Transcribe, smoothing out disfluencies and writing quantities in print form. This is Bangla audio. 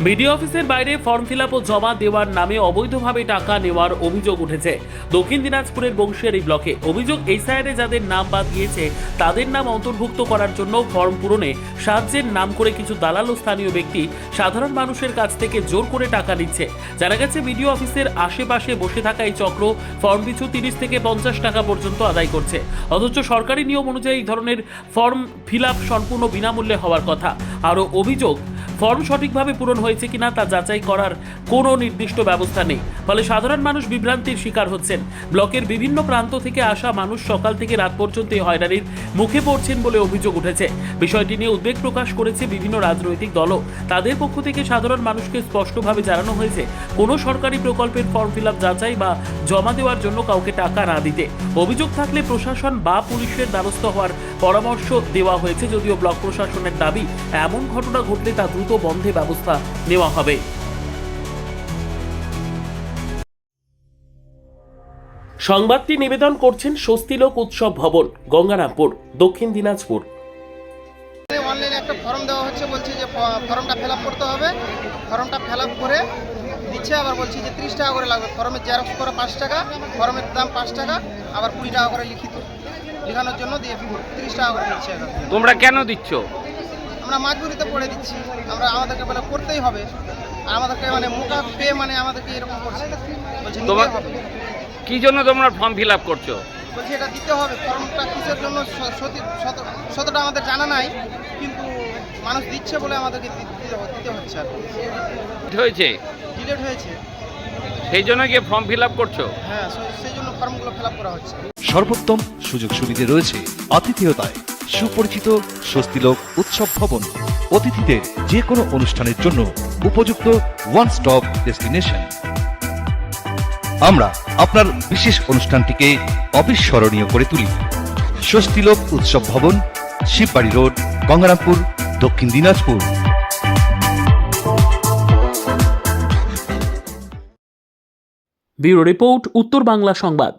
বিডিও অফিসের বাইরে ফর্ম ফিল আপ ও জমা দেওয়ার নামে অবৈধভাবে টাকা নেওয়ার অভিযোগ উঠেছে দক্ষিণ দিনাজপুরের বংশিয়ারি ব্লকে। অভিযোগ এসআইআরে যাদের নাম বাদ গিয়েছে তাদের নাম অন্তর্ভুক্ত করার জন্য ফর্ম পূরণে সাহায্যের নাম করে কিছু দালাল ও স্থানীয় ব্যক্তি সাধারণ মানুষের কাছ থেকে জোর করে টাকা নিচ্ছে। জানা গেছে বিডিও অফিসের আশেপাশে বসে থাকা এই চক্র ফর্ম পিছু 30 থেকে 50 টাকা পর্যন্ত আদায় করছে, অথচ সরকারি নিয়ম অনুযায়ী এই ধরনের ফর্ম ফিল আপ সম্পূর্ণ বিনামূল্যে হওয়ার কথা। আরও অভিযোগ, ফর্ম সঠিকভাবে পূরণ হয়েছে কিনা তা যাচাই করার কোনো নির্দিষ্ট ব্যবস্থা নেই, ফলে সাধারণ মানুষ বিভ্রান্তির শিকার হচ্ছেন। ব্লকের বিভিন্ন প্রান্ত থেকে আসা মানুষ সকাল থেকে রাত পর্যন্ত এই হয়রানির মুখে পড়ছেন বলে অভিযোগ উঠেছে। বিষয়টি নিয়ে উদ্বেগ প্রকাশ করেছে বিভিন্ন রাজনৈতিক দলও। তাদের পক্ষ থেকে সাধারণ মানুষকে স্পষ্টভাবে জানানো হয়েছে কোনো সরকারি প্রকল্পের ফর্ম ফিল আপ যাচাই বা জমা দেওয়ার জন্য কাউকে টাকা না দিতে। অভিযোগ থাকলে প্রশাসন বা পুলিশের দ্বারস্থ হওয়ার পরামর্শ দেওয়া হয়েছে, যদিও ব্লক প্রশাসনের দাবি এমন ঘটনা ঘটলে তা দ্রুত বন্ধে ব্যবস্থা নেওয়া হবে। সংবাদটি নিবেদন করছেন স্বস্তিলোক উৎসব ভবন, গঙ্গারামপুর, দক্ষিণ দিনাজপুর। অনলাইনে একটা ফর্ম দেওয়া হচ্ছে, বলছে যে ফর্মটা ফিল আপ করতে হবে। ফর্মটা ফিল আপ করে দিচ্ছে, আবার বলছে যে 30 টাকা করে লাগবে। ফর্মের জেরক্স করা 5 টাকা, ফর্মের দাম 5 টাকা, আবার 20 টাকা করে লিখানোর জন্য দিয়ে 30 টাকা করে নিচ্ছে। তোমরা কেন দিচ্ছ? আমরা মাজবুরিতে পড়ে দিচ্ছি, আমাদেরকে বলে করতেই হবে, আর আমাদেরকে মানে মোটা পেয়ে মানে আমাদেরকে এরকম করছে। বলছে নিতে হবে। কি জন্য তোমরা ফর্ম ফিল আপ করছো? বলছি এটা দিতে হবে। ফর্মটা কিসের জন্য শতটা আমাদের জানা নাই, কিন্তু মানুষ দিচ্ছে বলে আমাদেরকে দিতে হচ্ছে। আর হয়েছে ডিলেট হয়েছে, সেই জন্য গিয়ে ফর্ম ফিল আপ করছো? হ্যাঁ, সেই জন্য ফর্মগুলো ফিল আপ করা হচ্ছে। সর্বোত্তম সুযোগ সুবিধে রয়েছে আতিথেয়তায়। সুপরিচিত স্বস্তিলোক উৎসব ভবন, অতিথিদের যে কোনো অনুষ্ঠানের জন্য উপযুক্ত ওয়ান স্টপ ডেস্টিনেশন। আমরা আপনার বিশেষ অনুষ্ঠানটিকে অবিস্মরণীয় করে তুলি। স্বস্তিলোক উৎসব ভবন, শিববাড়ি রোড, গঙ্গারামপুর, দক্ষিণ দিনাজপুর। ব্যুরো রিপোর্ট, উত্তর বাংলা সংবাদ।